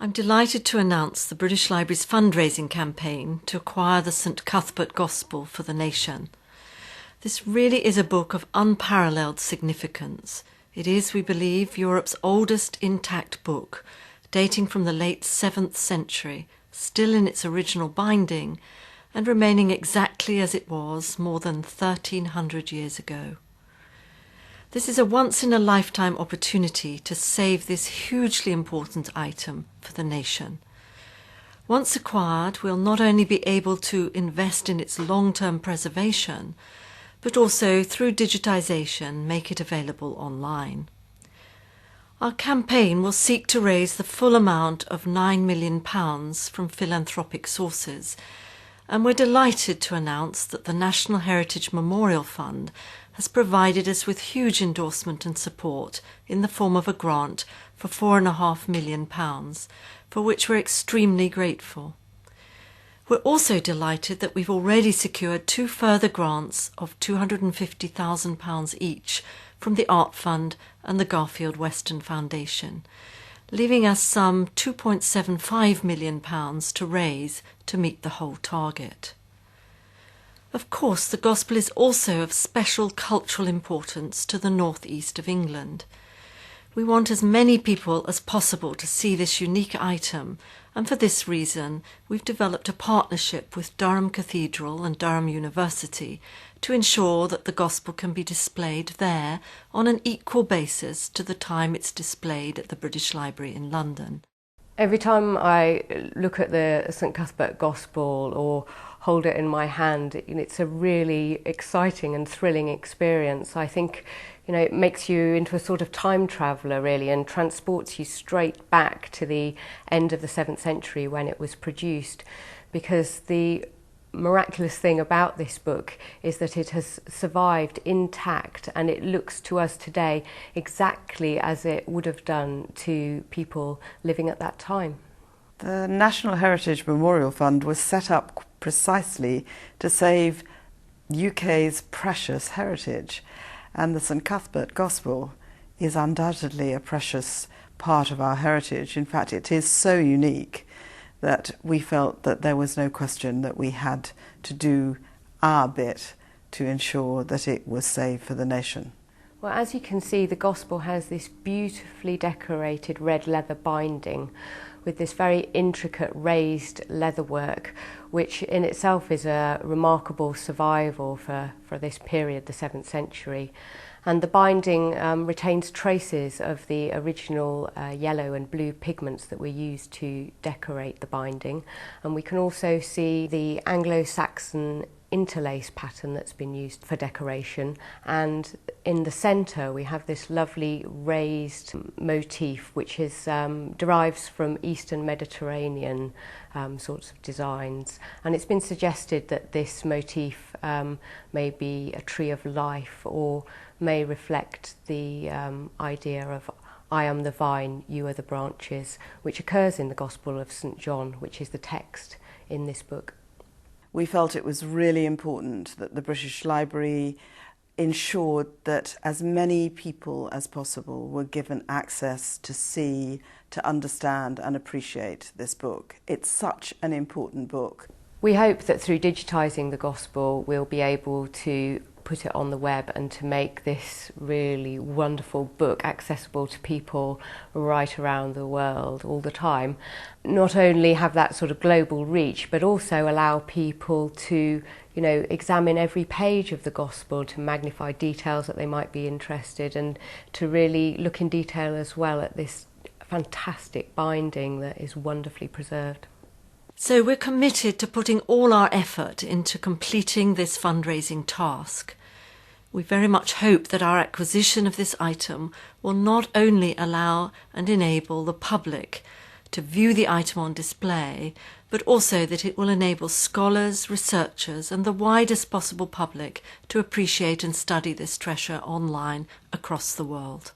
I'm delighted to announce the British Library's fundraising campaign to acquire the St Cuthbert Gospel for the nation. This really is a book of unparalleled significance. It is, we believe, Europe's oldest intact book, dating from the late 7th century, still in its original binding, and remaining exactly as it was more than 1,300 years ago. This is a once-in-a-lifetime opportunity to save this hugely important item for the nation. Once acquired, we'll not only be able to invest in its long-term preservation, but also, through digitisation, make it available online. Our campaign will seek to raise the full amount of £9 million from philanthropic sources, and we're delighted to announce that the National Heritage Memorial Fund has provided us with huge endorsement and support in the form of a grant for £4.5 million, for which we're extremely grateful. We're also delighted that we've already secured 2 further grants of £250,000 each from the Art Fund and the Garfield Weston Foundation, leaving us some £2.75 million to raise to meet the whole target. Of course, the Gospel is also of special cultural importance to the northeast of England. We want as many people as possible to see this unique item, and for this reason we've developed a partnership with Durham Cathedral and Durham University to ensure that the Gospel can be displayed there on an equal basis to the time it's displayed at the British Library in London. Every time I look at the St Cuthbert Gospel or hold it in my hand, it's a really exciting and thrilling experience. I think, it makes you into a sort of time traveller really, and transports you straight back to the end of the 7th century when it was produced, because the miraculous thing about this book is that it has survived intact, and it looks to us today exactly as it would have done to people living at that time. The National Heritage Memorial Fund was set up precisely to save UK's precious heritage, and the St Cuthbert Gospel is undoubtedly a precious part of our heritage. In fact, it is so unique that we felt that there was no question that we had to do our bit to ensure that it was saved for the nation. Well, as you can see, the Gospel has this beautifully decorated red leather binding with this very intricate raised leatherwork, which in itself is a remarkable survival for this period, the 7th century. And the binding retains traces of the original yellow and blue pigments that were used to decorate the binding. And we can also see the Anglo-Saxon interlace pattern that's been used for decoration, and in the centre we have this lovely raised motif which is derives from Eastern Mediterranean sorts of designs, and it's been suggested that this motif may be a tree of life, or may reflect the idea of I am the vine, you are the branches, which occurs in the Gospel of St John, which is the text in this book. We felt it was really important that the British Library ensured that as many people as possible were given access to see, to understand and appreciate this book. It's such an important book. We hope that through digitising the Gospel we'll be able to put it on the web and to make this really wonderful book accessible to people right around the world all the time. Not only have that sort of global reach, but also allow people to, examine every page of the Gospel, to magnify details that they might be interested, and to really look in detail as well at this fantastic binding that is wonderfully preserved. So we're committed to putting all our effort into completing this fundraising task. We very much hope that our acquisition of this item will not only allow and enable the public to view the item on display, but also that it will enable scholars, researchers and the widest possible public to appreciate and study this treasure online across the world.